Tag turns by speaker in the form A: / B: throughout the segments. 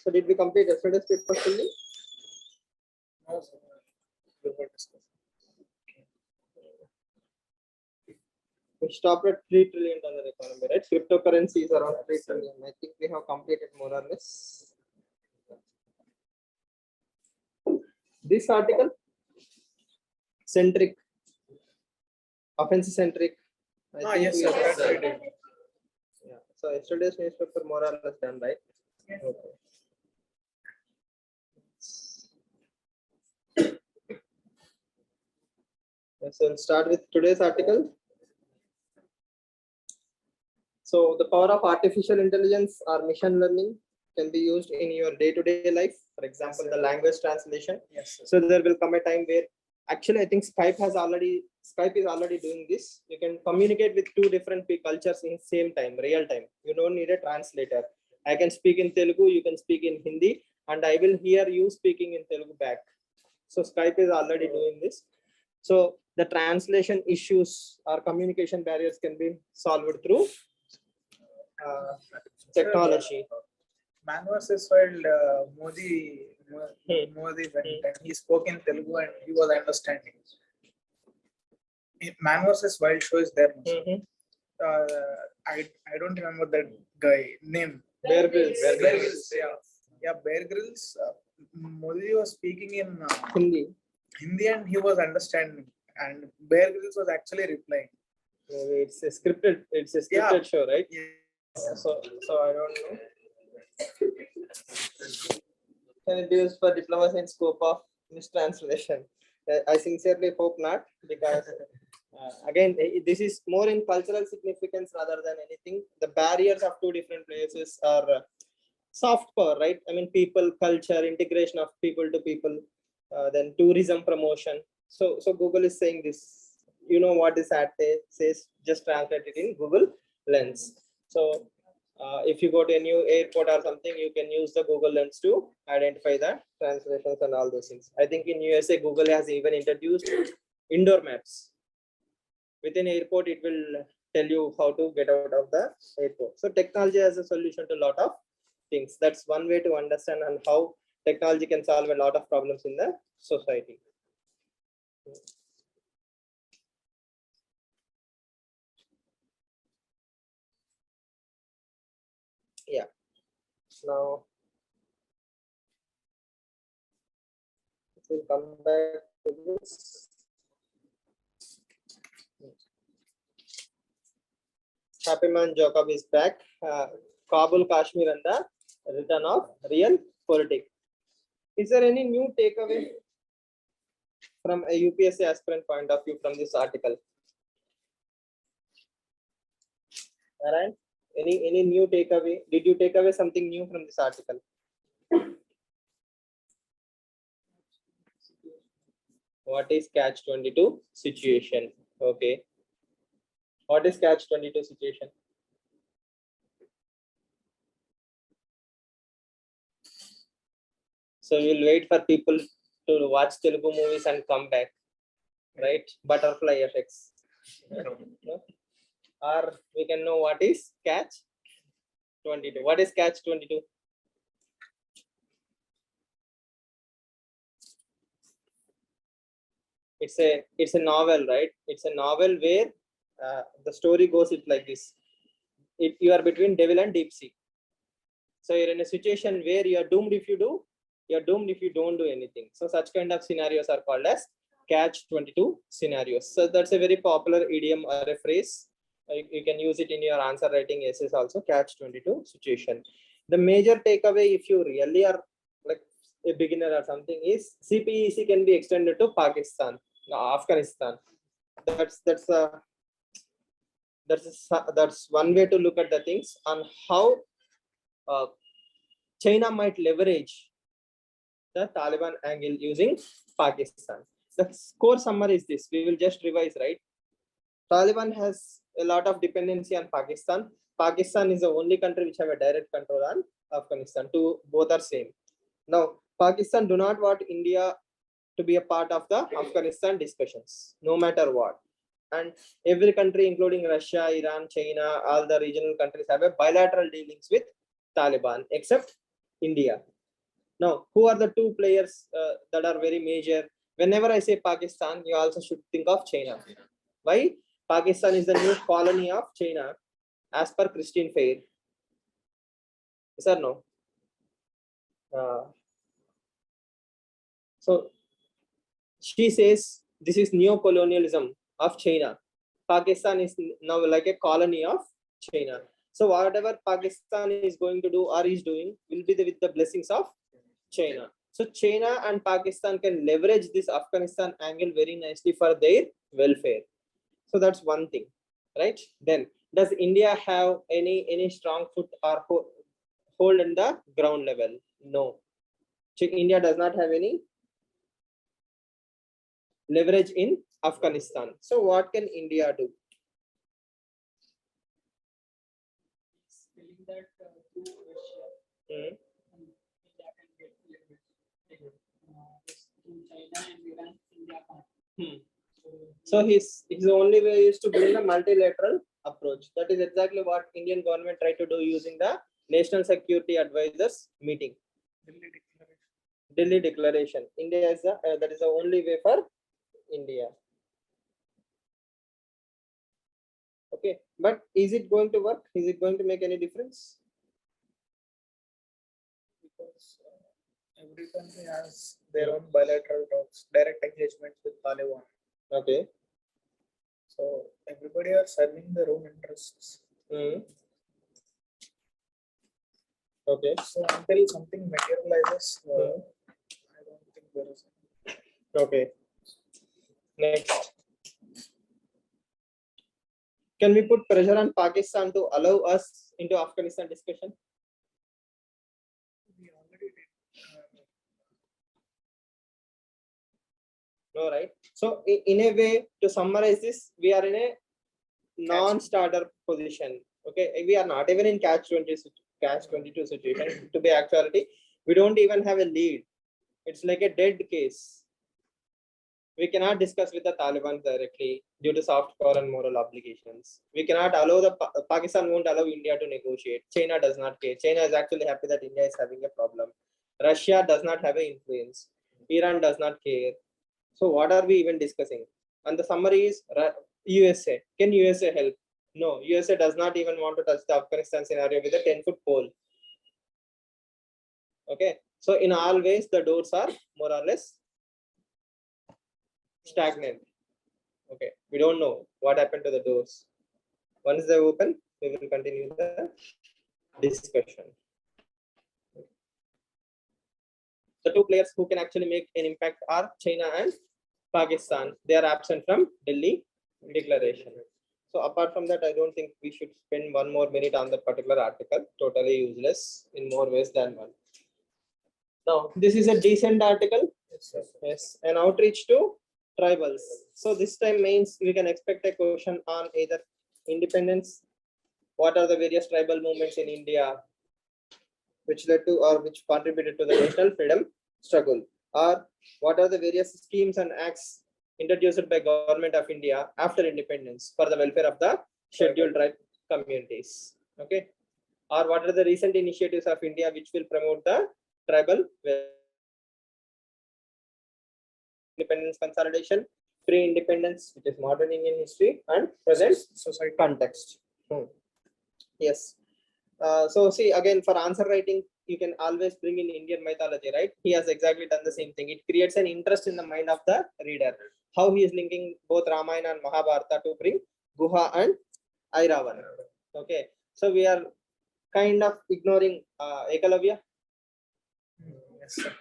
A: So did we complete yesterday's paper fully?
B: No, sir. We were discussing.
A: We stopped at $3 trillion economy, right? Cryptocurrency is around 3 trillion. I think we have completed more or less. This article, centric, offensive centric. I think
B: Yes,
A: we
B: sir.
A: have
B: That's
A: done.
B: right.
A: Yeah. So yesterday's newspaper more or less done, right? Okay. So we'll start with today's article. So the power of artificial intelligence or machine learning can be used in your day-to-day life. For example,
B: Yes,
A: the
B: sir.
A: language translation.
B: Yes, sir.
A: So there will come a time where actually I think Skype is already doing this. You can communicate with two different cultures in same time, real time. You don't need a translator. I can speak in Telugu, you can speak in Hindi, and I will hear you speaking in Telugu back. So Skype is already doing this. So the translation issues or communication barriers can be solved through technology.
B: Man versus Wild, Modi when he spoke in Telugu and he was understanding. Man versus Wild show is there.
A: Mhm.
B: I don't remember that guy name.
A: Bear Grylls.
B: Bear Grylls, yeah, Bear Grylls. Modi was speaking in Hindi and he was understanding, and Bear Grylls was actually replying.
A: Maybe it's a scripted show, right?
B: Yeah.
A: So I don't know. Can it be used for diplomacy in scope of mistranslation? I sincerely hope not, because again, this is more in cultural significance rather than anything. The barriers of two different places are soft power, right? I mean, people, culture, integration of people to people, then tourism promotion. So Google is saying this. You know what this ad says? Just translate it in Google Lens. So if you go to a new airport or something, you can use the Google Lens to identify the translations and all those things. I think in USA, Google has even introduced indoor maps. Within airport, it will tell you how to get out of the airport. So technology has a solution to a lot of things. That's one way to understand and how technology can solve a lot of problems in the society. Yeah. Now we'll come back to this. Happy Man Jacob is back. Kabul, Kashmir, and the return of real politics. Is there any new takeaway from a UPSC aspirant point of view from this article? All right. Any new takeaway? Did you take away something new from this article? What is catch-22 situation? Okay. What is catch-22 situation? So you'll wait for people to watch Telugu movies and come back, right? Butterfly effects. No? Or we can know what is catch-22. What is catch-22? It's a novel, right? It's a novel where the story goes it like this. You are between devil and deep sea. So you're in a situation where you're doomed if you do, you're doomed if you don't do anything. So such kind of scenarios are called as catch-22 scenarios. So that's a very popular idiom or a phrase. You can use it in your answer writing essays also, catch-22 situation. The major takeaway, if you really are like a beginner or something, is CPEC can be extended to Pakistan, Afghanistan. That's one way to look at the things on how China might leverage the Taliban angle using Pakistan. The core summary is this. We will just revise, right? Taliban has a lot of dependency on Pakistan. Pakistan is the only country which have a direct control on Afghanistan. Both are same. Now, Pakistan do not want India to be a part of the Afghanistan discussions, no matter what. And every country, including Russia, Iran, China, all the regional countries have a bilateral dealings with Taliban, except India. Now, who are the two players that are very major? Whenever I say Pakistan, you also should think of China. Why? Pakistan is the new colony of China, as per Christine Fair. Yes or no? So she says this is neo-colonialism of China. Pakistan is now like a colony of China. So whatever Pakistan is going to do or is doing will be with the blessings of China. So China and Pakistan can leverage this Afghanistan angle very nicely for their welfare. So that's one thing, right? Then does India have any strong foot or hold in the ground level? No. India does not have any leverage in Afghanistan. So what can India do?
C: Telling that through Russia, India can get leverage. Through China and Iran, India can't.
A: So his only way is to build a multilateral approach. That is exactly what Indian government tried to do using the National Security Advisors meeting. Delhi Declaration. India is that is the only way for India. Okay, but is it going to work? Is it going to make any difference?
B: Because every country has their own bilateral talks, direct engagements with Taliban.
A: Okay.
B: So everybody are serving their own interests.
A: Okay.
B: So until something materializes, I don't think there is.
A: Okay. Next. Can we put pressure on Pakistan to allow us into Afghanistan discussion?
B: We already did.
A: No, right? So in a way, to summarize this, we are in a non-starter position. Okay, we are not even in catch-22 situation. To be actuality, we don't even have a lead. It's like a dead case. We cannot discuss with the Taliban directly due to soft power and moral obligations. We cannot allow Pakistan won't allow India to negotiate. China does not care. China is actually happy that India is having a problem. Russia does not have an influence. Iran does not care. So what are we even discussing? And the summary is USA. Can USA help? No, USA does not even want to touch the Afghanistan scenario with a 10-foot pole. Okay, so in all ways, the doors are more or less stagnant. Okay, we don't know what happened to the doors. Once they open, we will continue the discussion. The two players who can actually make an impact are China and Pakistan. They are absent from Delhi Declaration. So apart from that, I don't think we should spend 1 more minute on the particular article. Totally useless in more ways than one. Now, this is a decent article. Yes, an outreach to tribals. So this time means we can expect a question on either independence, what are the various tribal movements in India which led to or which contributed to the national freedom struggle, or what are the various schemes and acts introduced by government of India after independence for the welfare of the scheduled tribe communities. Okay, or what are the recent initiatives of India which will promote the tribal independence consolidation, pre-independence, which is modern Indian history, and present society context. Yes. So see, again, for answer writing, you can always bring in Indian mythology, right? He has exactly done the same thing. It creates an interest in the mind of the reader. How he is linking both Ramayana and Mahabharata to bring Guha and Airavan. Okay. So we are kind of ignoring Ekalavya.
B: Yes, sir.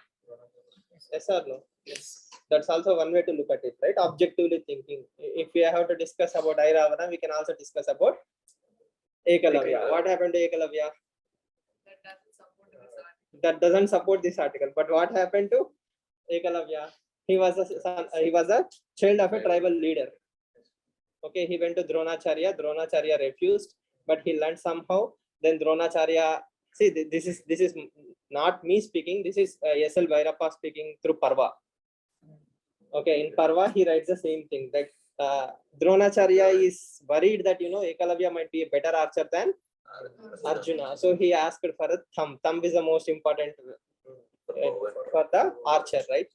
A: Yes or no?
B: Yes.
A: That's also one way to look at it, right? Objectively thinking. If we have to discuss about Airavana, we can also discuss about Ekalavya. What happened to Ekalavya? That doesn't support this article. But what happened to Ekalavya? He was a child of a tribal leader. Okay, he went to Dronacharya. Dronacharya refused, but he learned somehow. Then Dronacharya. See, this is not me speaking. This is S.L. Bhairappa speaking through Parva. Okay, in Parva he writes the same thing. That Dronacharya is worried that Ekalavya might be a better archer than Arjuna. So he asked for a thumb. Thumb is the most important for the archer, right?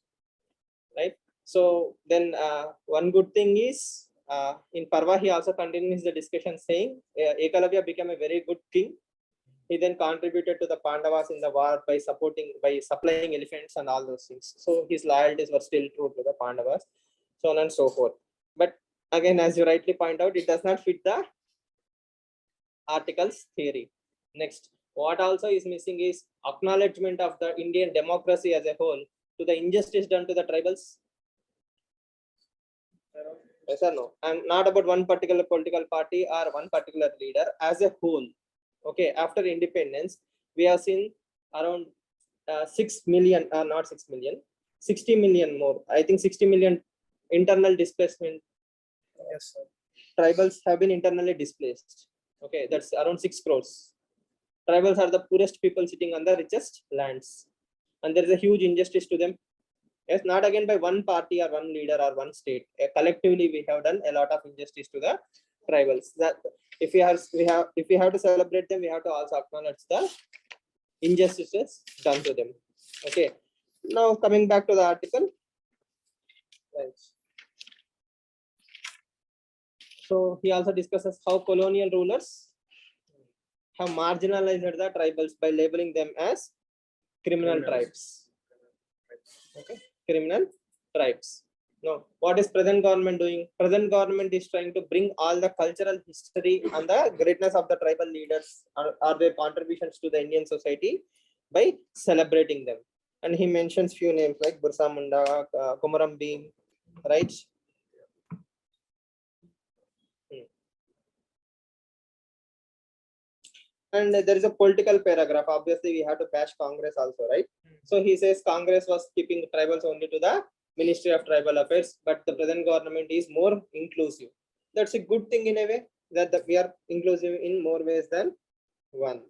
A: Right. So then one good thing is in Parva he also continues the discussion saying Ekalavya became a very good king. He then contributed to the Pandavas in the war by supplying elephants and all those things. So his loyalties were still true to the Pandavas, so on and so forth. But again, as you rightly point out, it does not fit the article's theory. Next, what also is missing is acknowledgement of the Indian democracy as a whole to the injustice done to the tribals. Yes or no? And not about one particular political party or one particular leader, as a whole. Okay, after independence, we have seen around 6 million, not 6 million, 60 million more. I think 60 million internal displacement.
B: Yes, sir.
A: Tribals have been internally displaced. Okay, that's around 6 crores. Tribals are the poorest people sitting on the richest lands. And there is a huge injustice to them. Yes, not again by one party or one leader or one state. Collectively, we have done a lot of injustice to the tribals. That if we have to celebrate them, we have to also acknowledge the injustices done to them. Okay. Now coming back to the article. Right. So he also discusses how colonial rulers have marginalized the tribals by labeling them as criminal tribes. Okay, criminal tribes. No, what is present government doing? Present government is trying to bring all the cultural history and the greatness of the tribal leaders or their contributions to the Indian society by celebrating them. And he mentions few names like Birsa Munda, Komaram Bhim, right? And there is a political paragraph. Obviously, we have to bash Congress also, right? So he says Congress was keeping tribals only to the Ministry of Tribal Affairs, but the present government is more inclusive. That's a good thing in a way that we are inclusive in more ways than one.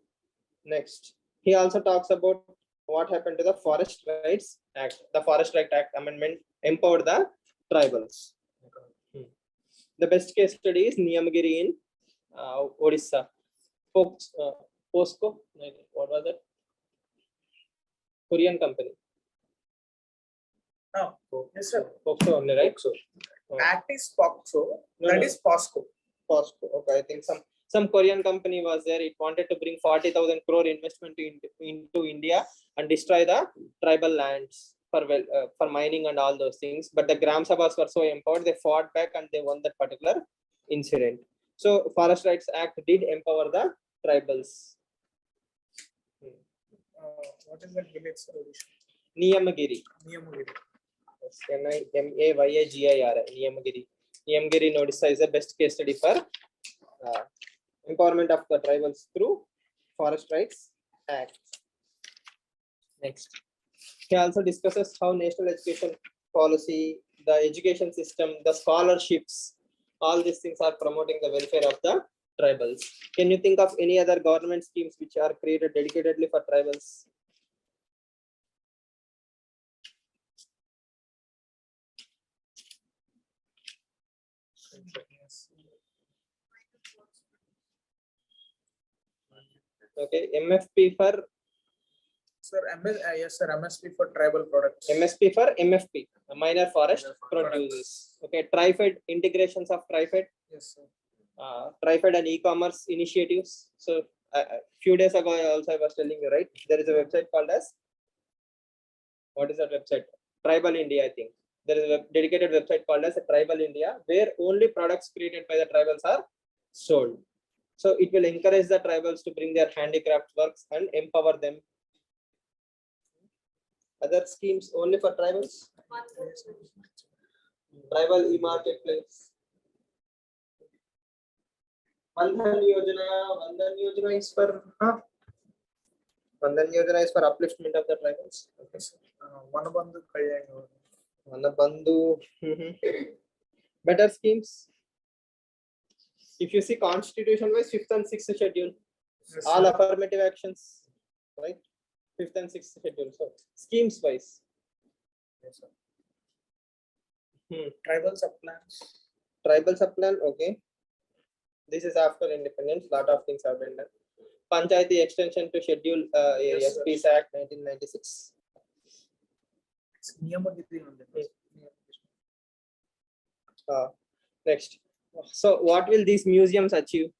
A: Next, he also talks about what happened to the Forest Rights Act. The Forest Rights Act amendment empowered the tribals. The best case study is Niyamagiri in Odisha. POSCO, what was it? Korean company.
B: No, yes, sir.
A: POSCO only, right? So,
B: Act is POXO. That is POSCO.
A: POSCO. Okay, I think some Korean company was there. It wanted to bring 40,000 crore investment into India and destroy the tribal lands for mining and all those things. But the Gram Sabhas were so empowered, they fought back and they won that particular incident. So Forest Rights Act did empower the tribals.
B: What is that village?
A: Niyamagiri.
B: Niyamagiri.
A: Niyamagiri. Niyamagiri. Niyamagiri in Odisha is the best case study for empowerment of the tribals through Forest Rights Act. Next, he also discusses how national education policy, the education system, the scholarships, all these things are promoting the welfare of the tribals. Can you think of any other government schemes which are created dedicatedly for tribals? Okay, MFP for
B: yes, sir. MSP for tribal products.
A: MSP for MFP, minor forest produces. Okay, TriFed, integrations of TriFed.
B: Yes, sir.
A: TriFed and e-commerce initiatives. So a few days ago, I was telling you, right? There is a website called as, what is that website? Tribal India, I think. There is a dedicated website called as Tribal India, where only products created by the tribals are sold. So it will encourage the tribals to bring their handicraft works and empower them. Other schemes only for tribals? Tribal e-marketplace. Bandhan Yojana is for Bandhan Yojana is for upliftment of the tribals.
B: Okay. Vanabandhu Kalyan.
A: Vanabandhu. Better schemes. If you see constitution wise, 5th and 6th schedule,
B: Yes,
A: all
B: sir.
A: affirmative actions, right? 5th and 6th schedule. So schemes wise.
B: Yes, sir. Tribal subplans.
A: Tribal subplan, okay. This is after independence. Lot of things have been done. Panchayati extension to schedule
B: Yes,
A: SPs Act 1996.
B: Niyamagiri on the
A: Next. So what will these museums achieve?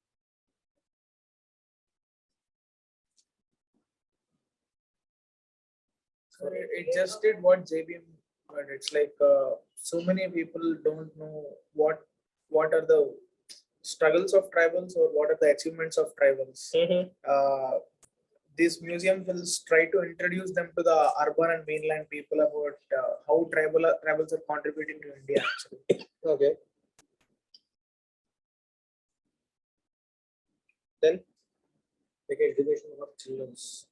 B: So it just did what JBM, but it's like so many people don't know what are the struggles of tribals or what are the achievements of tribals. This museum will try to introduce them to the urban and mainland people about how tribals are contributing to India. Actually.
A: Okay. Then
B: Like exhibition of children's.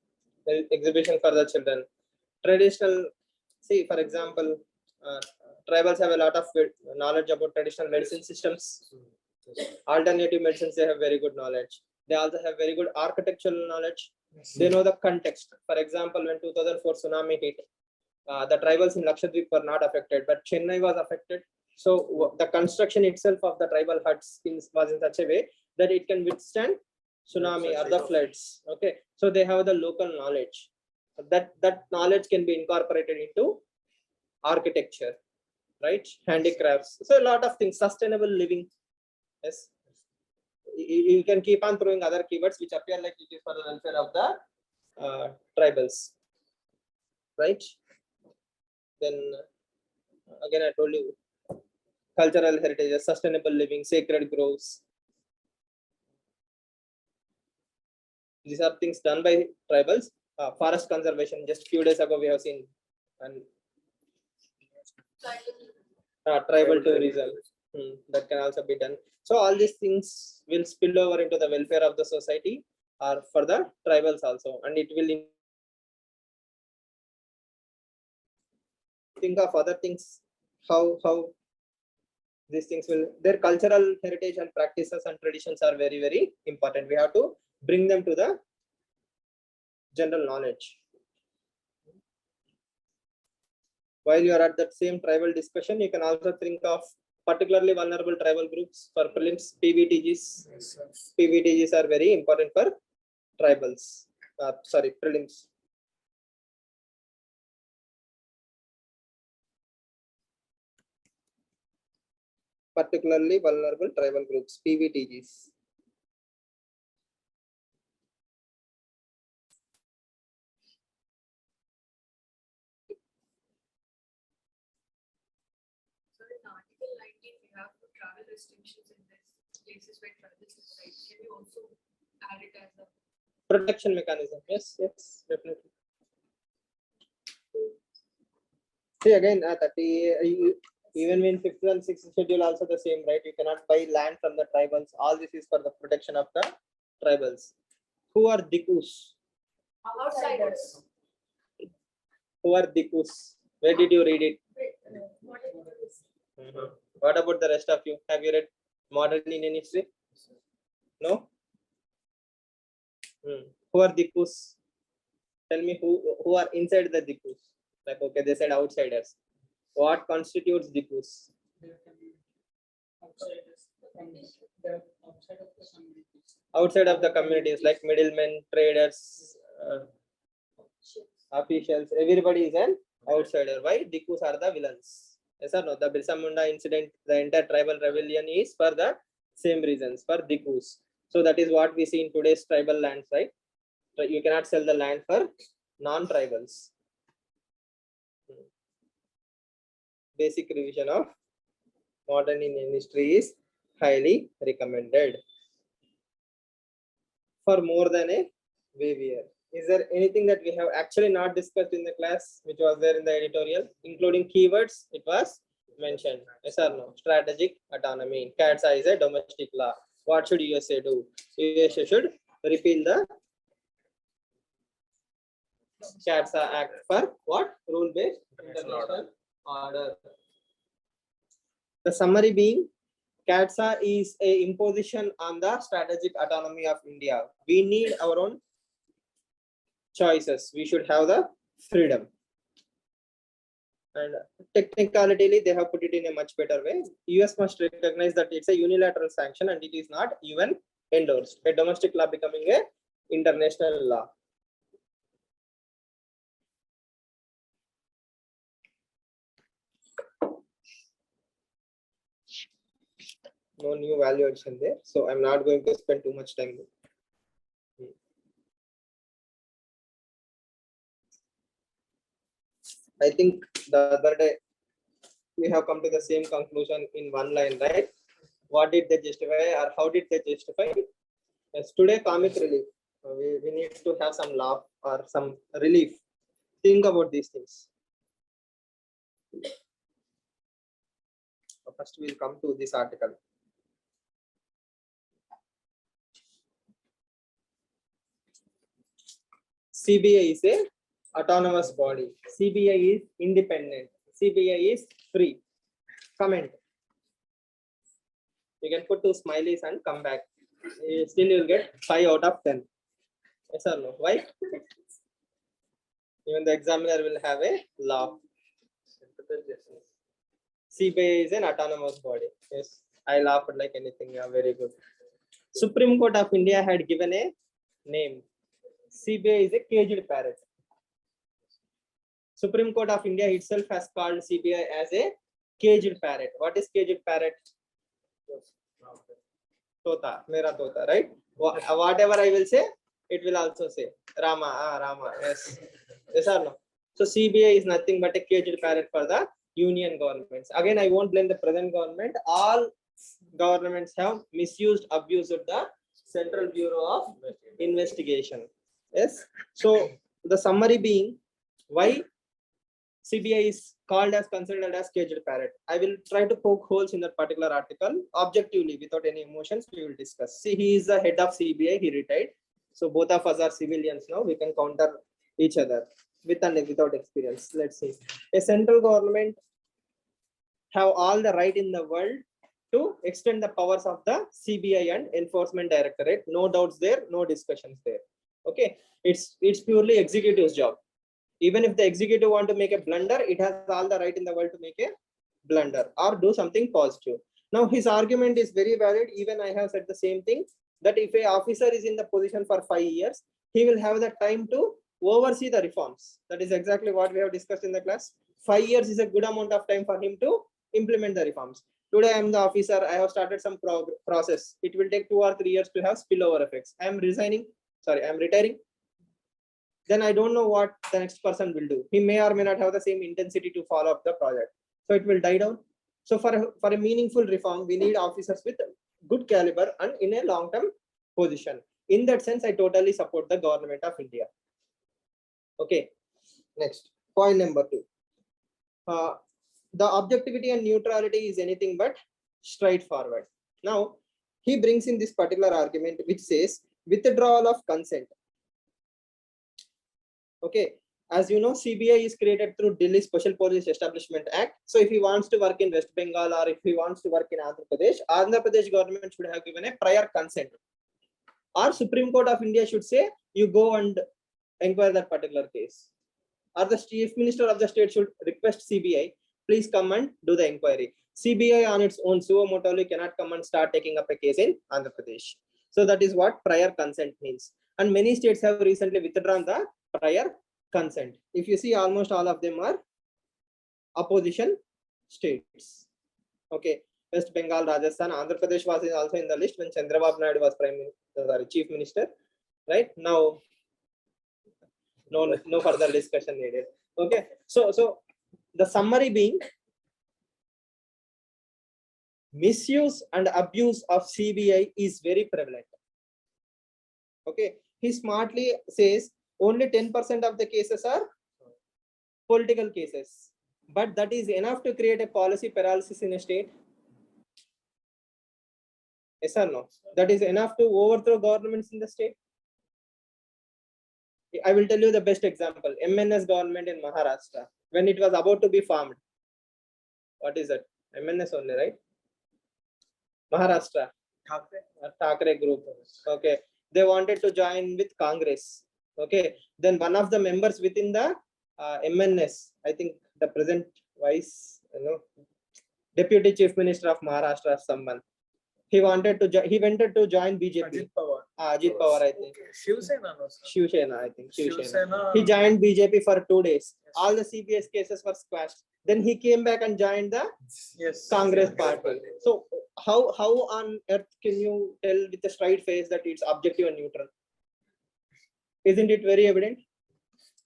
A: Exhibition for the children. Traditional, see, for example, tribals have a lot of knowledge about traditional medicine systems. Alternative medicines, they have very good knowledge. They also have very good architectural knowledge. They know the context. For example, when 2004 tsunami hit, the tribals in Lakshadweep were not affected, but Chennai was affected. So the construction itself of the tribal huts was in such a way that it can withstand tsunami or the floods. Okay, so they have the local knowledge. That knowledge can be incorporated into architecture, right? Handicrafts. So a lot of things. Sustainable living. Yes. You can keep on throwing other keywords which appear like it is for the welfare of the tribals, right? Then again, I told you cultural heritage, sustainable living, sacred groves. These are things done by tribals. Forest conservation, just few days ago we have seen, and tribal tourism, that can also be done. So all these things will spill over into the welfare of the society or for the tribals also, and it will think of other things, how these things will, their cultural heritage and practices and traditions are very, very important. We have to bring them to the general knowledge. While you are at that same tribal discussion, you can also think of particularly vulnerable tribal groups for prelims, PVTGs.
B: Yes,
A: PVTGs are very important for tribals. Prelims. Particularly vulnerable tribal groups, PVTGs.
D: So in Article 19, we have no travel restrictions in this places where tribals reside. Can you also add it as a
A: Protection mechanism? Yes, definitely. See again, 30, even in 5th and 6th schedule also the same, right? You cannot buy land from the tribals. All this is for the protection of the tribals. Who are Dikus?
D: outsiders?
A: Who are Dikus? Where did you read it? What about the rest of you? Have you read Modern Indian History? No? Who are Dikus? Tell me who are inside the Dikus. Like, okay, they said outsiders. What constitutes Dikus?
C: There can be outsiders from the outside of the communities.
A: Outside of the communities, like middlemen, traders, officials, everybody is an outsider. Why? Dikus are the villains. Yes or no? The Birsa Munda incident, the entire tribal rebellion is for the same reasons, for Dikus. So that is what we see in today's tribal lands, right? So you cannot sell the land for non-tribals. Basic revision of Modern Indian History is highly recommended for more than a wave year. Is there anything that we have actually not discussed in the class which was there in the editorial, including keywords? It was mentioned. Yes or no? Strategic autonomy. CATSA is a domestic law. What should USA do? USA should repeal the CATSA Act for what? Rule-based international order. The summary being, CATSA is a imposition on the strategic autonomy of India. We need our own choices. We should have the freedom. And technically, they have put it in a much better way. US must recognize that it's a unilateral sanction and it is not even endorsed. A domestic law becoming a international law. no new value addition there. So I'm not going to spend too much time there. I think the other day we have come to the same conclusion in one line, right? What did they justify or how did they justify? Yes, today comic relief. We need to have some laugh or some relief. Think about these things. First, we'll come to this article. CBI is a autonomous body. CBI is independent. CBI is free. Comment. You can put 2 smileys and come back. Still you'll get 5 out of 10. Yes or no? Why? Even the examiner will have a laugh. CBI is an autonomous body. Yes, I laughed like anything. Yeah, very good. Supreme Court of India had given a name. CBI is a caged parrot. Supreme Court of India itself has called CBI as a caged parrot. What is caged parrot? Tota, mera tota, right? Whatever I will say, it will also say Rama, Rama, yes. Yes or no? So CBI is nothing but a caged parrot for the union governments. Again, I won't blame the present government. All governments have misused, abused the Central Bureau of Investigation. Yes. So the summary being why CBI is called as considered as caged parrot. I will try to poke holes in that particular article objectively without any emotions. We will discuss. See, he is the head of CBI. He retired. So both of us are civilians now. We can counter each other with and without experience. Let's see. A central government have all the right in the world to extend the powers of the CBI and Enforcement Directorate. No doubts there. No discussions there. Okay. It's purely executive's job. Even if the executive want to make a blunder, it has all the right in the world to make a blunder or do something positive. Now, his argument is very valid. Even I have said the same thing, that if a officer is in the position for 5 years, he will have the time to oversee the reforms. That is exactly what we have discussed in the class. 5 years is a good amount of time for him to implement the reforms. Today, I am the officer. I have started some process. It will take 2 or 3 years to have spillover effects. I am retiring. Then I don't know what the next person will do. He may or may not have the same intensity to follow up the project. So it will die down. So for a meaningful reform, we need officers with good caliber and in a long-term position. In that sense, I totally support the government of India. Okay. Next, point number 2. The objectivity and neutrality is anything but straightforward. Now, he brings in this particular argument which says withdrawal of consent. Okay, as you know, CBI is created through Delhi Special Police Establishment Act. So if he wants to work in West Bengal or if he wants to work in Andhra Pradesh government should have given a prior consent. Or Supreme Court of India should say, you go and inquire that particular case. Or the Chief Minister of the state should request CBI, please come and do the inquiry. CBI on its own, suo motu, cannot come and start taking up a case in Andhra Pradesh. So that is what prior consent means. And many states have recently withdrawn the prior consent. If you see, almost all of them are opposition states. Okay, West Bengal, Rajasthan, Andhra Pradesh was also in the list when Chandrababu Naidu was Chief Minister. Right now, no further discussion needed. Okay, so the summary being misuse and abuse of CBI is very prevalent. Okay, he smartly says only 10% of the cases are political cases, but that is enough to create a policy paralysis in a state. Yes or no? That is enough to overthrow governments in the state. I will tell you the best example. MNS government in Maharashtra, when it was about to be formed. What is that? MNS only, right? Maharashtra. Thackeray group. Okay. They wanted to join with Congress. Okay. Then one of the members within the MNS, I think the present Deputy Chief Minister of Maharashtra, someone. He wanted to join BJP.
B: Ajit Pawar.
A: Ajit Pawar, I think.
B: Shiv Sena, no, sir.
A: Shiv Sena, I think.
B: Shiv Sena.
A: He joined BJP for 2 days. All the CBS cases were squashed. Then he came back and joined the
B: Yes.
A: Congress party. So how on earth can you tell with a straight face that it's objective and neutral? Isn't it very evident?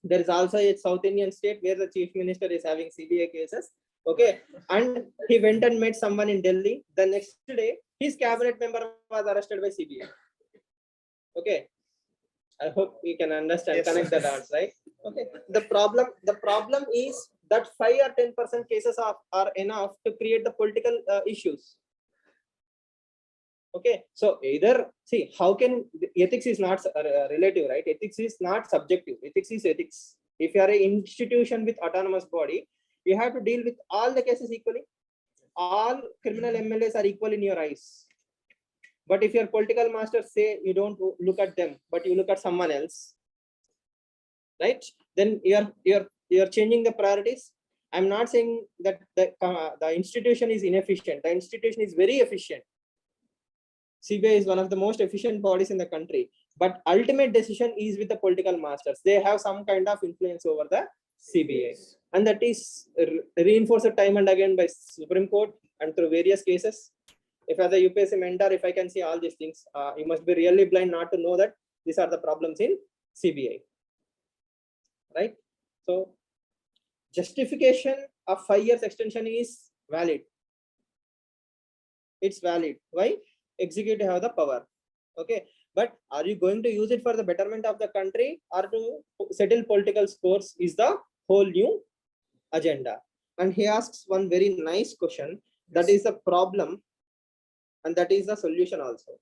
A: There is also a South Indian state where the chief minister is having CBI cases. Okay, and he went and met someone in Delhi. The next day, his cabinet member was arrested by CBI. Okay, I hope we can understand,
B: Yes.
A: connect the dots, right? Okay. The problem is that 5 or 10% cases are enough to create the political issues. Okay, so either see how can ethics is not relative, right? Ethics is not subjective. Ethics is ethics. If you are an institution with autonomous body, you have to deal with all the cases equally. All criminal MLAs are equal in your eyes. But if your political masters say you don't look at them, but you look at someone else, right? Then you're changing the priorities. I'm not saying that the institution is inefficient. The institution is very efficient. CBI is one of the most efficient bodies in the country, but ultimate decision is with the political masters. They have some kind of influence over the CBI, and that is reinforced time and again by Supreme Court and through various cases. If as a UPSC mentor, if I can see all these things, you must be really blind not to know that these are the problems in CBI, right? So justification of 5 years extension is valid. It's valid. Why? Executive have the power. Okay, but are you going to use it for the betterment of the country or to settle political scores is the whole new agenda. And he asks one very nice question, that is the problem and that is the solution also.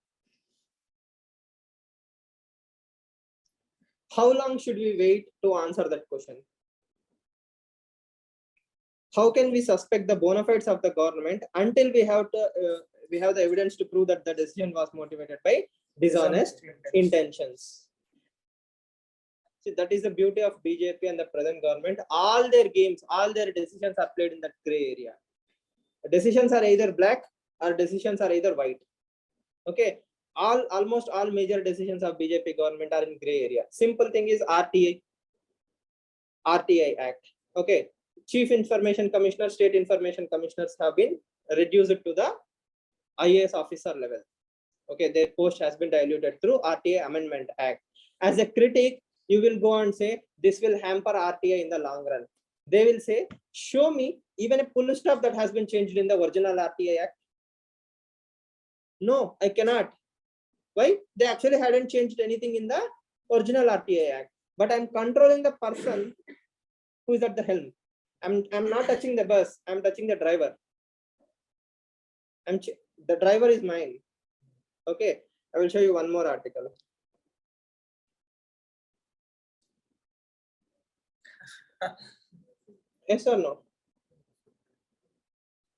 A: How long should we wait to answer that question? How can we suspect the bona fides of the government until we have the evidence to prove that the decision was motivated by dishonest intentions? See, that is the beauty of BJP and the present government. All their games, all their decisions are played in that gray area. Decisions are either black or decisions are either white. Okay, almost all major decisions of BJP government are in gray area. Simple thing is RTI Act. Okay, Chief Information Commissioner, State Information Commissioners have been reduced to the IAS officer level. Okay, their post has been diluted through RTI Amendment Act. As a critic, you will go and say this will hamper RTI in the long run. They will say, show me even a full stop that has been changed in the original RTI Act. No, I cannot. Why? They actually hadn't changed anything in the original RTI Act. But I'm controlling the person who is at the helm. I'm not touching the bus. I'm touching the driver. The driver is mine. Okay, I will show you one more article. Yes or no?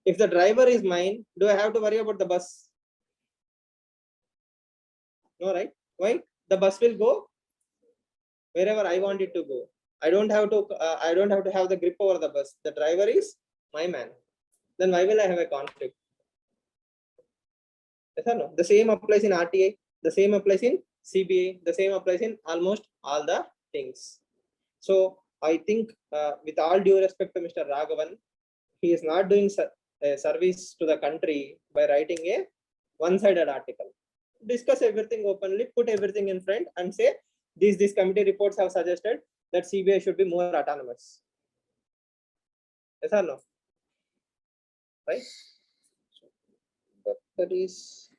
A: If the driver is mine, do I have to worry about the bus? No, right? Why? The bus will go wherever I want it to go. I don't have to have the grip over the bus. The driver is my man. Then why will I have a conflict? Yes or no? The same applies in RTI. The same applies in CBI. The same applies in almost all the things. So I think with all due respect to Mr. Raghavan, he is not doing a service to the country by writing a one-sided article. Discuss everything openly, put everything in front and say, these committee reports have suggested that CBI should be more autonomous. Yes or no? Right? That is,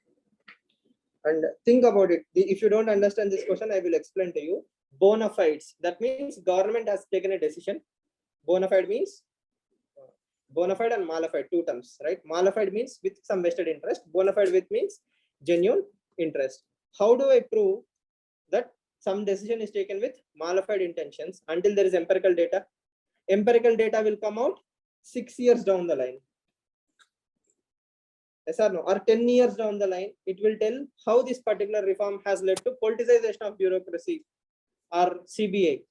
A: and think about it. If you don't understand this question, I will explain to you. Bona fides, that means government has taken a decision. Bona fide means bona fide and mala fide, two terms, right? Mala fide means with some vested interest. Bona fide with means genuine interest. How do I prove that some decision is taken with mala fide intentions until there is empirical data? Empirical data will come out 6 years down the line. Yes or no? Or 10 years down the line, it will tell how this particular reform has led to politicization of bureaucracy or CBI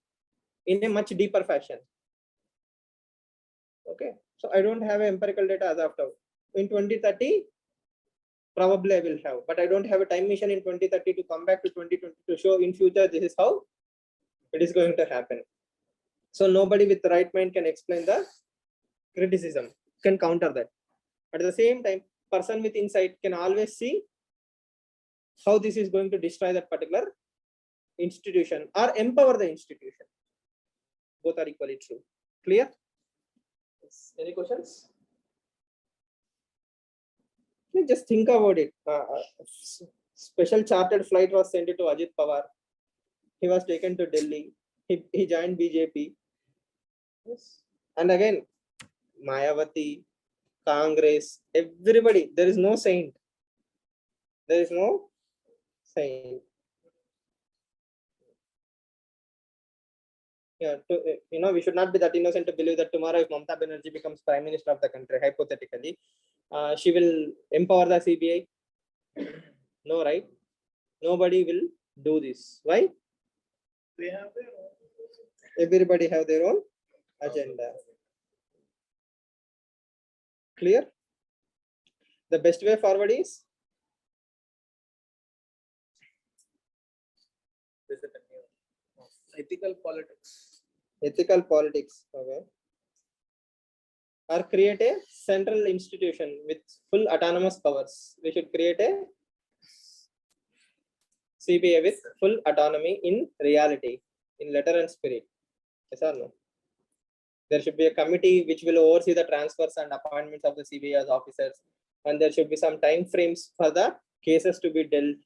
A: in a much deeper fashion. Okay, so I don't have empirical data as of now. In 2030, probably I will have, but I don't have a time machine in 2030 to come back to 2020 to show in future this is how it is going to happen. So nobody with the right mind can explain the criticism, can counter that. At the same time, person with insight can always see how this is going to destroy that particular institution or empower the institution. Both are equally true. Clear? Yes. Any questions? Just think about it. Special chartered flight was sent to Ajit Pawar. He was taken to Delhi. He joined BJP. Yes. And again, Mayawati, Congress, everybody, there is no saint. There is no saint. Yeah, we should not be that innocent to believe that tomorrow if Mamata Banerjee becomes Prime Minister of the country, hypothetically, she will empower the CBI. No, right? Nobody will do this. Why?
B: They have their own.
A: Everybody have their own agenda. Clear? The best way forward is
B: Ethical politics.
A: ethical politics. Okay. Or create a central institution with full autonomous powers. We should create a CBI with full autonomy in reality, in letter and spirit. Yes or no? There should be a committee which will oversee the transfers and appointments of the CBI as officers, and there should be some time frames for the cases to be dealt.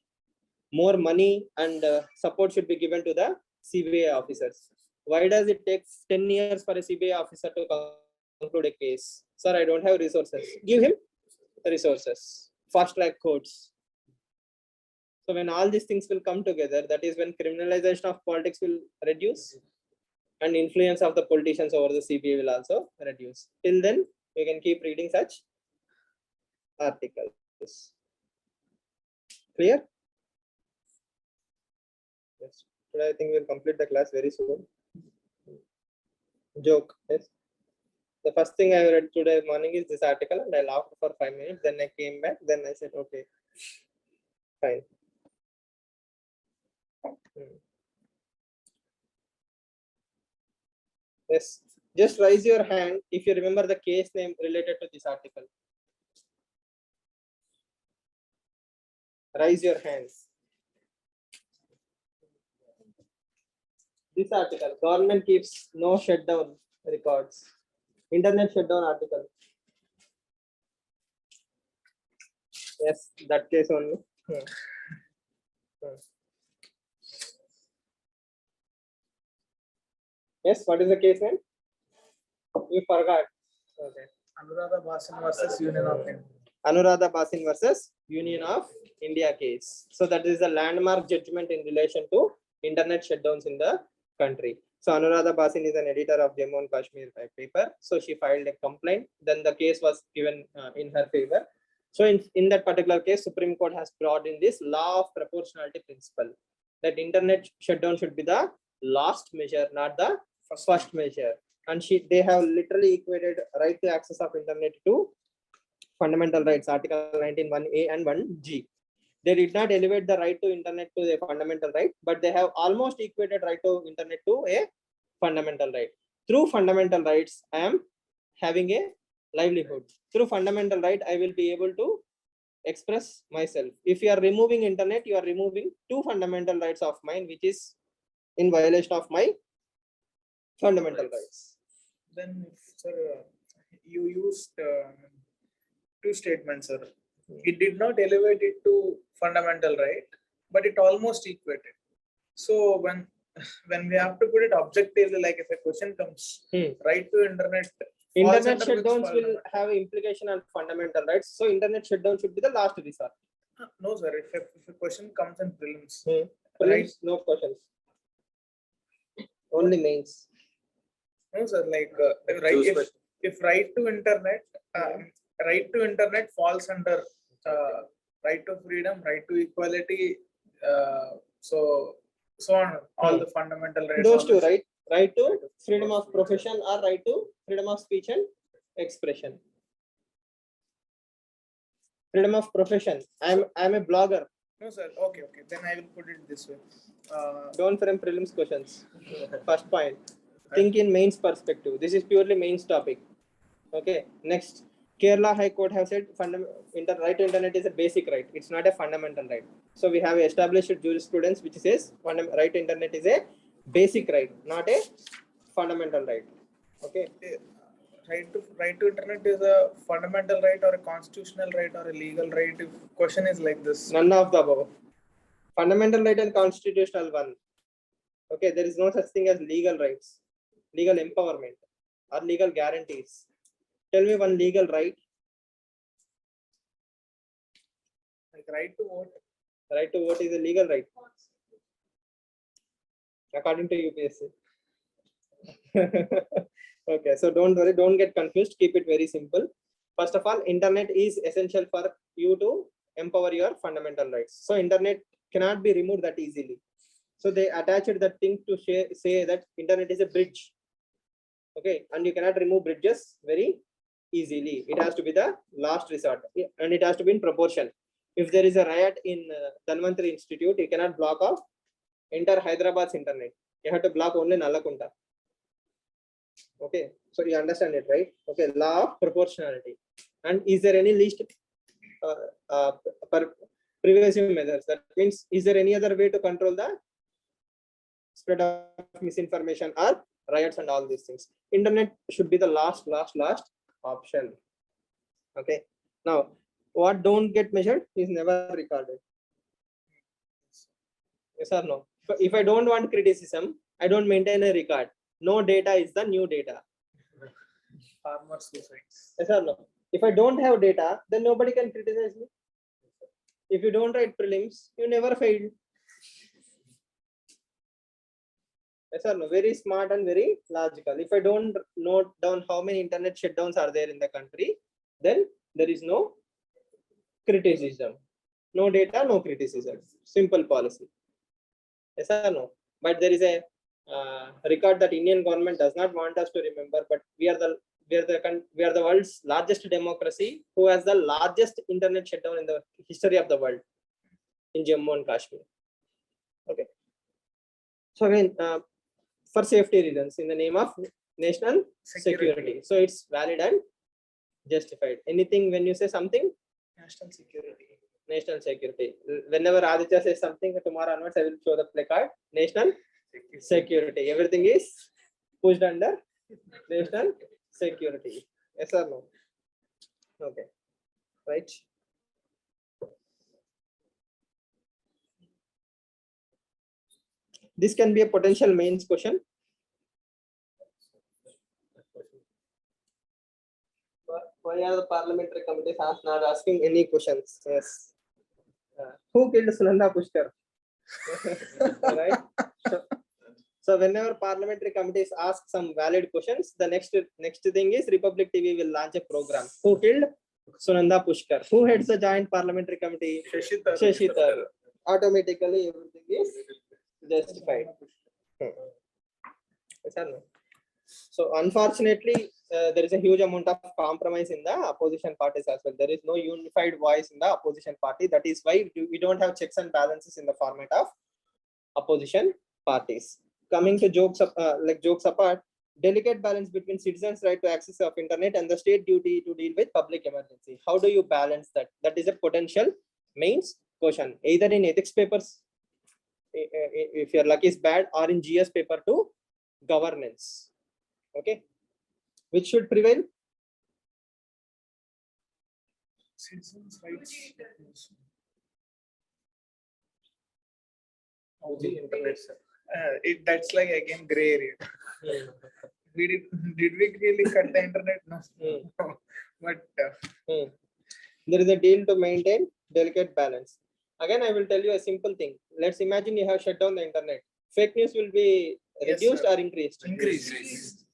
A: More money and support should be given to the CBI officers. Why does it take 10 years for a CBI officer to conclude a case? Sir, I don't have resources. Give him resources. Fast track courts. So when all these things will come together, that is when criminalization of politics will reduce and influence of the politicians over the CBI will also reduce. Till then, we can keep reading such articles. Clear? Yes. Today I think we'll complete the class very soon. Joke. Yes. The first thing I read today morning is this article, and I laughed for 5 minutes. Then I came back. Then I said, okay, fine. Yes. Just raise your hand if you remember the case name related to this article. Raise your hands. This article, government keeps no shutdown records. Internet shutdown article. Yes, that case only. Yes, what is the case name? You forgot. Okay.
B: Anuradha Bhasin versus Union of India.
A: Anuradha Bhasin versus Union of India case. So that is a landmark judgment in relation to internet shutdowns in the country. So Anuradha Bhasin is an editor of Jammu and Kashmir paper. So she filed a complaint. Then the case was given in her favor. So in that particular case, Supreme Court has brought in this law of proportionality principle that internet shutdown should be the last measure, not the first measure. And they have literally equated right to access of internet to fundamental rights, Article 19, 1A and 1G. They did not elevate the right to internet to a fundamental right, but they have almost equated right to internet to a fundamental right. Through fundamental rights, I am having a livelihood. Through fundamental right, I will be able to express myself. If you are removing internet, you are removing two fundamental rights of mine, which is in violation of my fundamental rights.
B: Then, sir, you used two statements, sir. It did not elevate it to fundamental right, but it almost equated. So when we have to put it objectively, like if a question comes, right to internet
A: Shutdowns will have implication on fundamental rights. So internet shutdown should be the last resort.
B: No, sir. If a question comes in prelims,
A: prelims, no questions. Only mains.
B: No, sir. Like if right to internet falls under right to freedom, right to equality, so on, all the fundamental rights.
A: Those two, right? Right to freedom of profession or right to freedom of speech and expression. Freedom of profession. I'm a blogger.
B: No, sir. Okay. Then I will put it this way.
A: Don't frame prelims questions. First point. Think in mains perspective. This is purely mains topic. Okay, next, Kerala High Court have said right to internet is a basic right. It's not a fundamental right. So we have established jurisprudence which says right to internet is a basic right, not a fundamental right. Okay.
B: Right to internet is a fundamental right or a constitutional right or a legal right? If question is like this.
A: None of the above. Fundamental right and constitutional one. Okay, there is no such thing as legal rights, legal empowerment, or legal guarantees. Tell me one legal right.
B: Like right to vote.
A: Right to vote is a legal right, according to UPSC. Okay, so don't worry, don't get confused. Keep it very simple. First of all, internet is essential for you to empower your fundamental rights. So internet cannot be removed that easily. So they attached that thing to say that internet is a bridge. Okay, and you cannot remove bridges very easily. It has to be the last resort, and it has to be in proportion. If there is a riot in Dhanvantari Institute, you cannot block off entire Hyderabad's internet. You have to block only Nalakunta. Okay, so you understand it, right? Okay, law of proportionality. And is there any least pervasive measures? That means, is there any other way to control the spread of misinformation or riots and all these things? Internet should be the last option. Okay, now what don't get measured is never recorded. Yes or no? So if I don't want criticism, I don't maintain a record. No data is the new data.
B: Farmer suicides.
A: Yes or no? If I don't have data, then nobody can criticize me. If you don't write prelims, you never failed. Yes or no? Very smart and very logical. If I don't note down how many internet shutdowns are there in the country, then there is no criticism. No data, no criticism. Simple policy. Yes or no? But there is a record that Indian government does not want us to remember, but we are the world's largest democracy who has the largest internet shutdown in the history of the world in Jammu and Kashmir. Okay. So again, for safety reasons, in the name of national security. So it's valid and justified. Anything when you say something,
B: National security.
A: national security. Whenever Aditya says something, tomorrow onwards I will show the placard. National security. Everything is pushed under national security. Yes or no? Okay. Right. This can be a potential mains question. Why are the parliamentary committees not asking any questions? Yes. Who killed Sunanda Pushkar? Right. So whenever parliamentary committees ask some valid questions, the next thing is Republic TV will launch a program. Who killed Sunanda Pushkar? Who heads the joint parliamentary committee?
B: Shashi Tharoor.
A: Shashi Tharoor. Automatically everything is justified. Yes or no? So unfortunately, there is a huge amount of compromise in the opposition parties as well. There is no unified voice in the opposition party. That is why we don't have checks and balances in the format of opposition parties. Coming to jokes apart, delicate balance between citizens' right to access of internet and the state duty to deal with public emergency. How do you balance that? That is a potential mains question. Either in ethics papers, if your luck is bad, or in GS paper 2, governance. Okay, which should prevail?
B: Citizens' rights. That's like again gray area. Did we really cut the internet? No. But
A: There is a deal to maintain delicate balance. Again, I will tell you a simple thing. Let's imagine you have shut down the internet. Fake news will be
B: Yes,
A: reduced
B: sir.
A: or increased?
B: increase.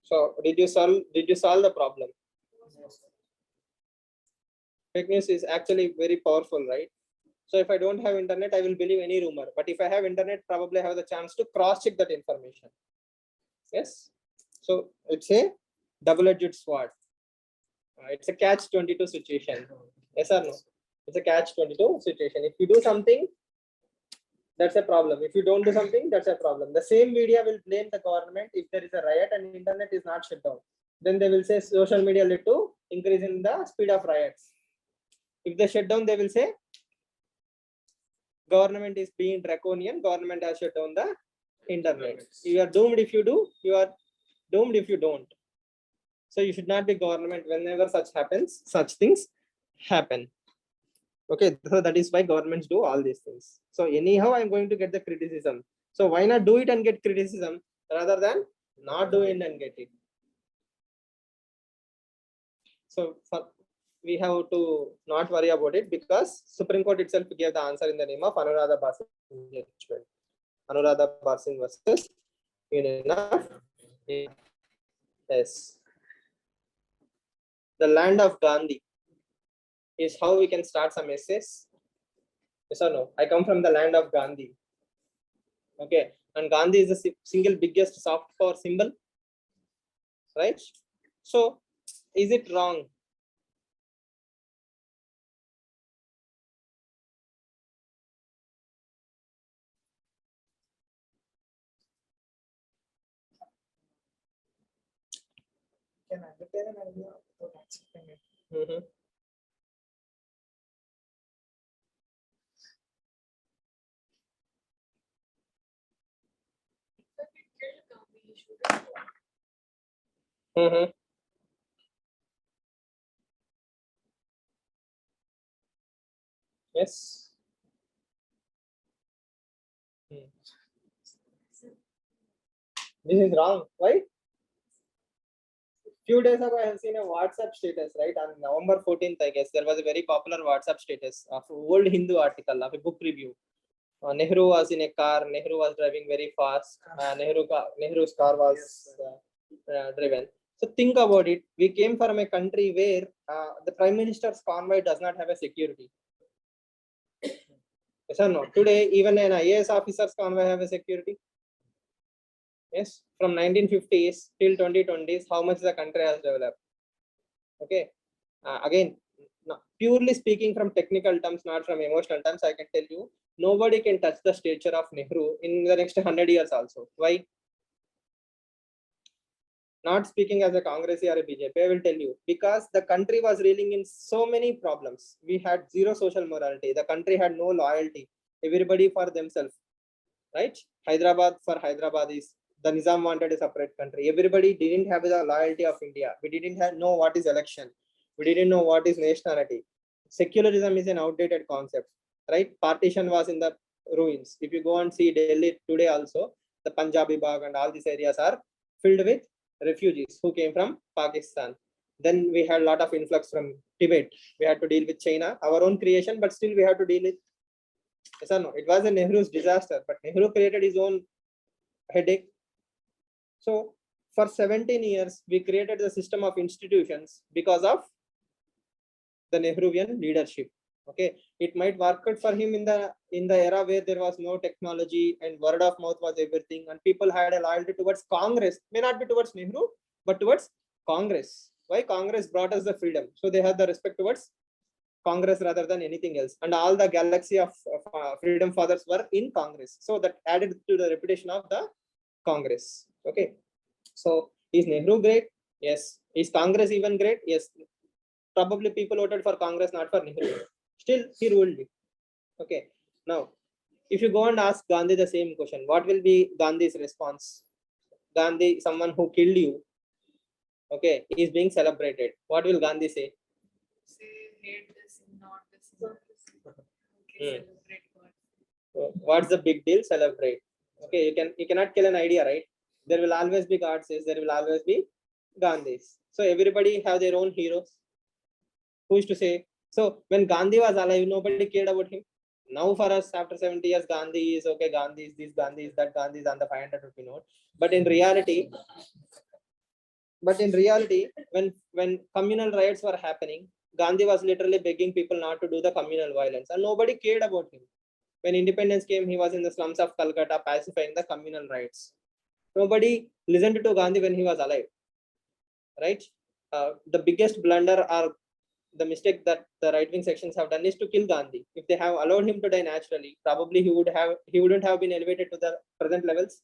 A: So did you solve the problem? Fake news is actually very powerful, right? So if I don't have internet, I will believe any rumor. But if I have internet, probably I have the chance to cross-check that information. Yes. So it's a double-edged sword. It's a catch-22 situation. Yes or no? It's a catch-22 situation. If you do something, that's a problem. If you don't do something, that's a problem. The same media will blame the government if there is a riot and internet is not shut down. then they will say social media led to increase in the speed of riots. If they shut down, they will say government is being draconian, government has shut down the internet. You are doomed if you do, you are doomed if you don't. So you should not be government whenever such happens, such things happen. Okay, so that is why governments do all these things. So anyhow, I'm going to get the criticism. So why not do it and get criticism rather than not do it and get it? So we have to not worry about it because Supreme Court itself gave the answer in the name of Anuradha Bhasin judgment. Anuradha Bhasin versus Union of India. Yes. The land of Gandhi is how we can start some essays. Yes or no? I come from the land of Gandhi. Okay, and Gandhi is the single biggest soft power symbol, right? So, is it wrong?
B: Can entertain an idea without accepting it.
A: Mhm.
D: But we killed Gandhi, he shouldn't.
A: Mhm. Yes. Hmm. This is wrong. Why? Few days ago, I have seen a WhatsApp status, right? On November 14th, I guess, there was a very popular WhatsApp status of an old Hindu article of a book review. Nehru was in a car, Nehru was driving very fast, Nehru's car was driven. So think about it. We came from a country where the Prime Minister's convoy does not have a security. Yes or no? Today, even an IAS officer's convoy have a security. Yes, from 1950s till 2020s, how much the country has developed. Okay, again, purely speaking from technical terms, not from emotional terms, I can tell you, nobody can touch the stature of Nehru in the next 100 years also. Why? Not speaking as a Congress or a BJP, I will tell you, because the country was reeling in so many problems. We had zero social morality. The country had no loyalty. Everybody for themselves, right? Hyderabad for Hyderabadis. The Nizam wanted a separate country. Everybody didn't have the loyalty of India. We didn't know what is election. We didn't know what is nationality. Secularism is an outdated concept, right? Partition was in the ruins. If you go and see Delhi today also, the Punjabi Bagh and all these areas are filled with refugees who came from Pakistan. Then we had a lot of influx from Tibet. We had to deal with China, our own creation, but still we have to deal with. Yes or no? It was a Nehru's disaster, but Nehru created his own headache. So for 17 years, we created the system of institutions because of the Nehruvian leadership. Okay, it might work out for him in the era where there was no technology and word of mouth was everything, and people had a loyalty towards Congress, may not be towards Nehru, but towards Congress. Why? Congress brought us the freedom, so they had the respect towards Congress rather than anything else, and all the galaxy of freedom fathers were in Congress, so that added to the reputation of the Congress. Okay, so is Nehru great? Yes. Is Congress even great? Yes. Probably people voted for Congress, not for Nehru. Still, he ruled it. Okay. Now, if you go and ask Gandhi the same question, what will be Gandhi's response? Gandhi, someone who killed you, okay, is being celebrated. What will Gandhi say?
D: Say, hate this and not this and not this. Okay, celebrate God.
A: So what's the big deal? Celebrate. Okay, you cannot kill an idea, right? There will always be Godses, there will always be Gandhis. So everybody have their own heroes. Who is to say? So when Gandhi was alive, nobody cared about him. Now for us, after 70 years, Gandhi is okay, Gandhi is this, Gandhi is that, Gandhi is on the 500 rupee note. But in reality, when communal riots were happening, Gandhi was literally begging people not to do the communal violence, and nobody cared about him. When independence came, he was in the slums of Calcutta pacifying the communal riots. Nobody listened to Gandhi when he was alive, right? The biggest blunder or the mistake that the right-wing sections have done is to kill Gandhi. If they have allowed him to die naturally, probably he wouldn't have been elevated to the present levels.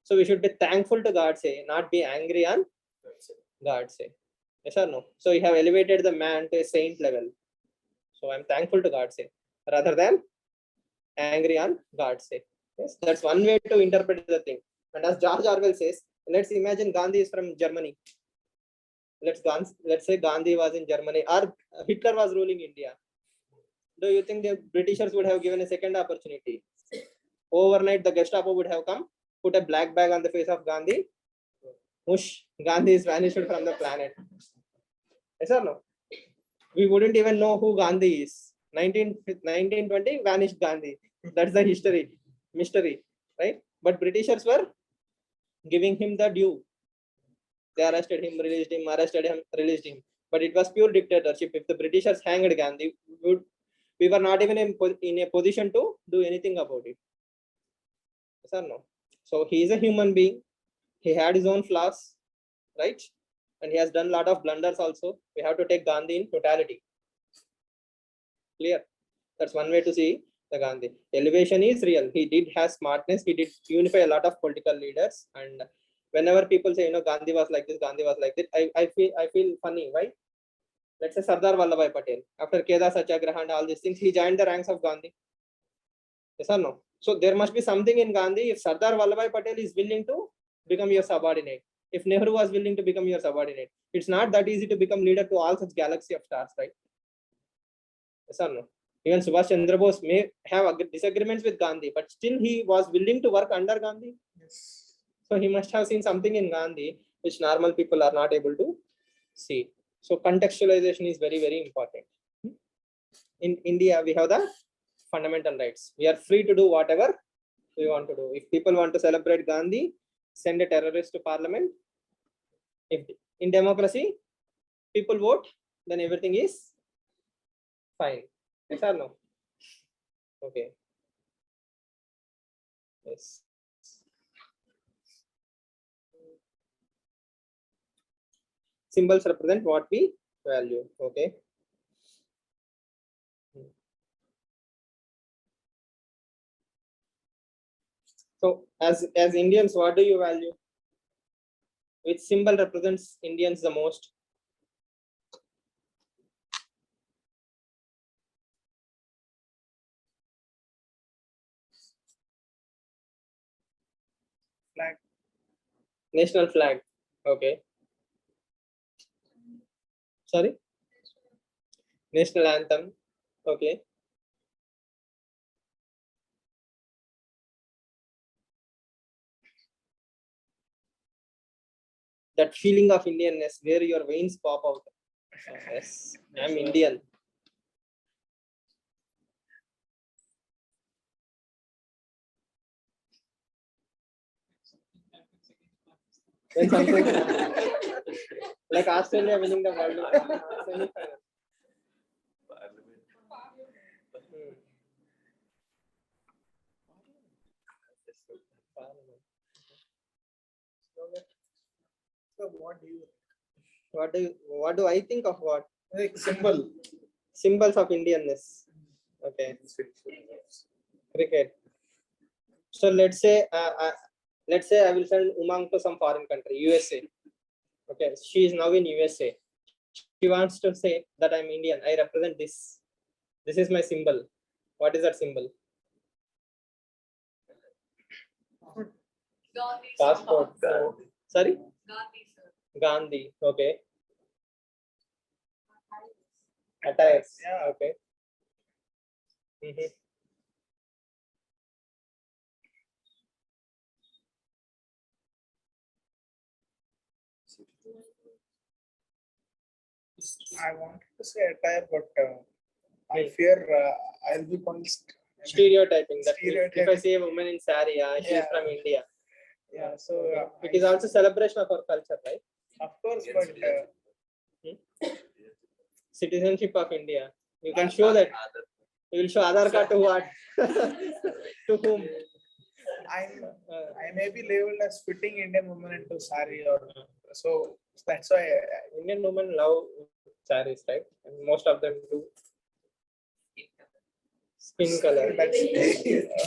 A: So we should be thankful to God, say, not be angry on Godse. Yes or no? So you have elevated the man to a saint level. So I'm thankful to Godse rather than angry on Godse. Yes, that's one way to interpret the thing. And as George Orwell says, let's imagine Gandhi is from Germany. Let's say Gandhi was in Germany or Hitler was ruling India. Do you think the Britishers would have given a second opportunity? Overnight, the Gestapo would have come, put a black bag on the face of Gandhi. Whoosh, Gandhi is vanished from the planet. Yes or no? We wouldn't even know who Gandhi is. 1920, vanished Gandhi. That's the mystery, right? But Britishers were giving him the due. They arrested him, released him, arrested him, released him. But it was pure dictatorship. If the Britishers hanged Gandhi, we were not even in a position to do anything about it. Yes or no? So he is a human being. He had his own flaws, right? And he has done a lot of blunders also. We have to take Gandhi in totality. Clear? That's one way to see the Gandhi. Elevation is real. He did have smartness. He did unify a lot of political leaders. And whenever people say, Gandhi was like this, Gandhi was like that, I feel funny. Why? Let's say Sardar Vallabhbhai Patel. After Kedah Satyagraha and all these things, he joined the ranks of Gandhi. Yes or no? So there must be something in Gandhi. If Sardar Vallabhbhai Patel is willing to become your subordinate, if Nehru was willing to become your subordinate, it's not that easy to become leader to all such galaxy of stars, right? Yes or no? Even Subhash Chandra Bose may have disagreements with Gandhi, but still he was willing to work under Gandhi.
B: Yes.
A: So he must have seen something in Gandhi which normal people are not able to see. So contextualization is very, very important. In India, we have the fundamental rights. We are free to do whatever we want to do. If people want to celebrate Gandhi, send a terrorist to parliament. If in democracy, people vote, then everything is fine. Yes or no? Okay. Yes. Symbols represent what we value. Okay. So as Indians, what do you value? Which symbol represents Indians the most?
B: Flag.
A: National flag. Okay. Sorry? National anthem. Okay. That feeling of Indianness where your veins pop out. Yes, I'm Indian. When something like Australia winning the World Cup semi-final.
B: So what do you
A: What do I think of what?
B: like symbol?
A: Symbols of Indianness. Okay. Cricket. So let's say I will send Umang to some foreign country, USA. Okay, she is now in USA. She wants to say that I'm Indian. I represent this. This is my symbol. What is that symbol?
D: Gandhi.
A: Passport. Sorry?
D: Gandhi, sir.
A: Gandhi. Okay. Attires.
B: Yeah.
A: Okay. Mhm.
B: I wanted to say attire, but I
A: Hmm.
B: fear I'll be punished.
A: Stereotyping. That if I
B: Stereotyping.
A: see a woman in sari, she is
B: Yeah.
A: from India.
B: Yeah, so
A: It is also celebration of our culture, right?
B: of course, but
A: Citizenship of India. You can show that. You will show Aadhaar card to what? To whom?
B: I may be labeled as fitting Indian woman into sari, or so that's why.
A: Indian women love saris, right? And most of them do. Skin color.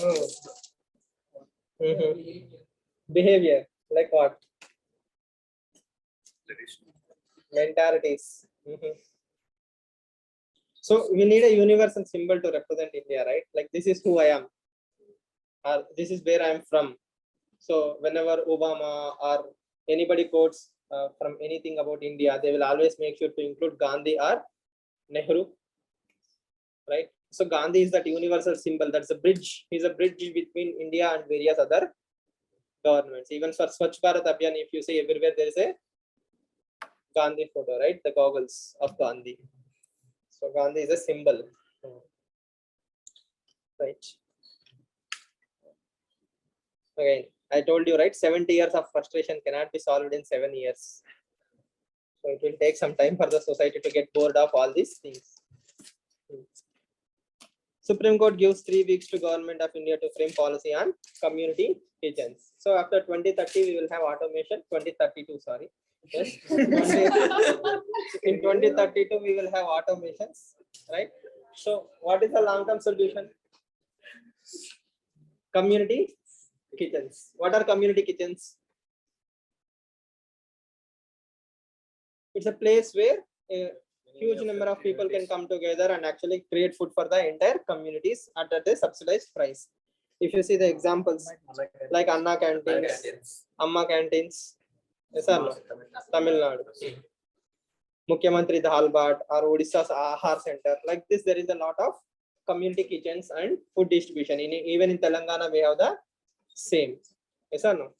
B: Oh,
A: Mhm. Behavior. Like what?
B: tradition.
A: Mentalities. Mhm. So we need a universal symbol to represent India, right? Like this is who I am, or this is where I am from. So whenever Obama or anybody quotes from anything about India, they will always make sure to include Gandhi or Nehru, right? So Gandhi is that universal symbol. That's a bridge. He's a bridge between India and various other governments. Even for Swachh Bharat Abhiyan, if you see everywhere there is a Gandhi photo, right? The goggles of Gandhi. So Gandhi is a symbol, right? Again, I told you, right? 70 years of frustration cannot be solved in 7 years. So it will take some time for the society to get bored of all these things. Supreme Court gives 3 weeks to Government of India to frame policy on community kitchens. So after 2030, we will have automation. 2032, sorry. Yes. In 2032, we will have automations, right? So what is the long-term solution? Community kitchens. What are community kitchens? It's a place where a huge number of people can come together and actually create food for the entire communities at a subsidized price. If you see the examples like Anna canteens, Amma canteens, yes or no? Tamil Nadu, Mukhyamantri Dhalbat or Odisha's Ahar Center. Like this, there is a lot of community kitchens and food distribution. Even in Telangana, we have the same. Yes or no?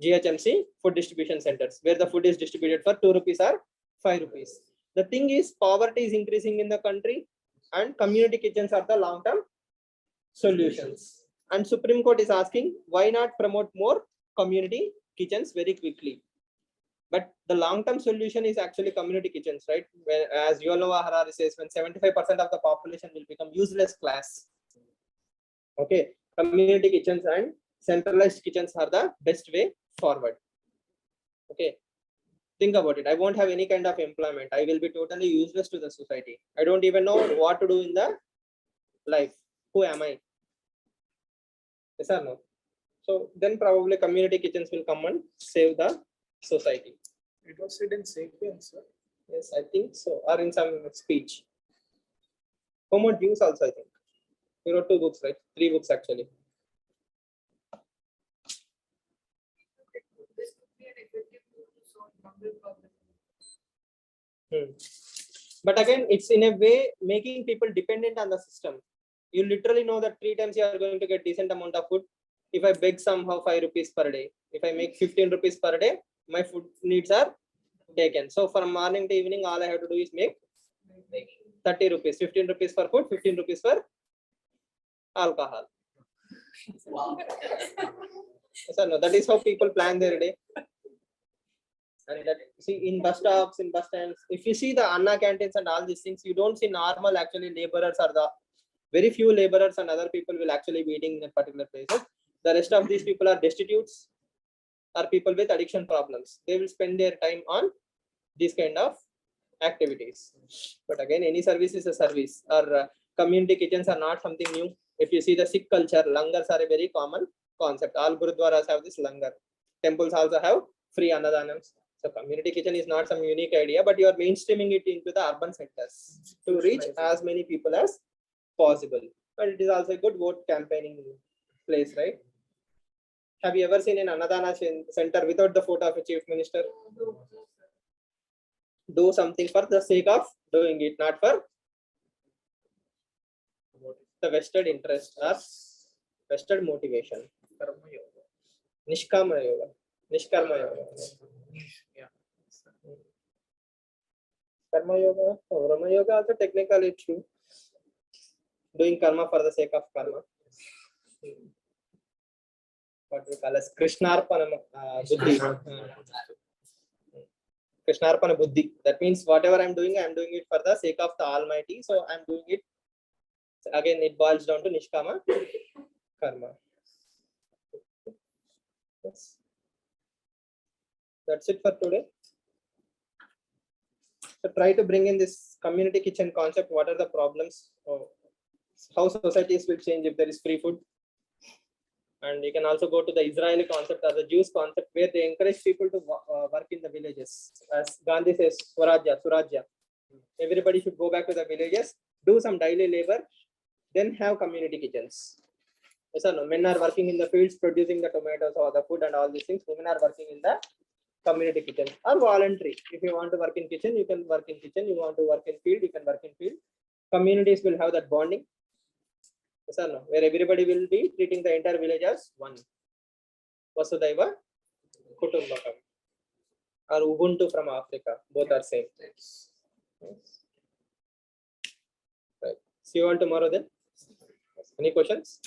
A: GHMC food distribution centers where the food is distributed for 2 rupees or 5 rupees. The thing is, poverty is increasing in the country and community kitchens are the long-term solutions. And Supreme Court is asking, why not promote more community kitchens very quickly? But the long-term solution is actually community kitchens, right? Where, as Yuval Harari says, when 75% of the population will become useless class. Okay, community kitchens and centralized kitchens are the best way forward. Okay, think about it. I won't have any kind of employment. I will be totally useless to the society. I don't even know what to do in the life. Who am I? Yes or no? So then probably community kitchens will come and save the society.
B: It was said in Sapiens, sir.
A: Yes, I think so. Or in some speech. Homo Deus also, I think. He wrote 2 books, right? 3 books actually.
D: This could be an effective tool to solve hunger problem.
A: But again, it's in a way making people dependent on the system. You literally know that 3 times you are going to get decent amount of food. If I beg somehow 5 rupees per day, if I make 15 rupees per day, my food needs are taken. So from morning to evening, all I have to do is make 30 rupees, 15 rupees for food, 15 rupees for alcohol. So no, that is how people plan their day. And that, see, in bus stops, in bus stands, if you see the Anna canteens and all these things, you don't see normal actually laborers or the very few laborers and other people will actually be eating in a particular places. The rest of these people are destitutes or people with addiction problems. They will spend their time on these kind of activities. But again, any service is a service. Or community kitchens are not something new. If you see the Sikh culture, langars are a very common concept. All gurudwaras have this langar. Temples also have free annadanams. So community kitchen is not some unique idea, but you are mainstreaming it into the urban centers to reach as many people as possible. But it is also a good vote campaigning place, right? Have you ever seen an Annadana center without the photo of a chief minister? Do something for the sake of doing it, not for the vested interest or vested motivation.
B: Karma yoga.
A: Nishkama yoga. Nishkarma yoga.
B: Yeah.
A: Karma yoga. Oh, Rama yoga also technically true. Doing karma for the sake of karma. What we call as Krishnarpana Buddhi. Krishnarpana Buddhi. That means whatever I'm doing it for the sake of the Almighty. So I'm doing it. Again, it boils down to Nishkama Karma. Yes. That's it for today. So try to bring in this community kitchen concept. What are the problems? How societies will change if there is free food? And you can also go to the Israeli concept or the Jews concept where they encourage people to work in the villages. As Gandhi says, Surajya. Everybody should go back to the villages, do some daily labor, then have community kitchens. Yes or no? Men are working in the fields producing the tomatoes or the food and all these things. Women are working in the community kitchen or voluntary. If you want to work in kitchen, you can work in kitchen. You want to work in field, you can work in field. Communities will have that bonding. Yes or no? Where everybody will be treating the entire village as one. Vasudhaiva Kutumbakam. Or Ubuntu from Africa. Both are same. Yes. Right. See you all tomorrow then. Any questions?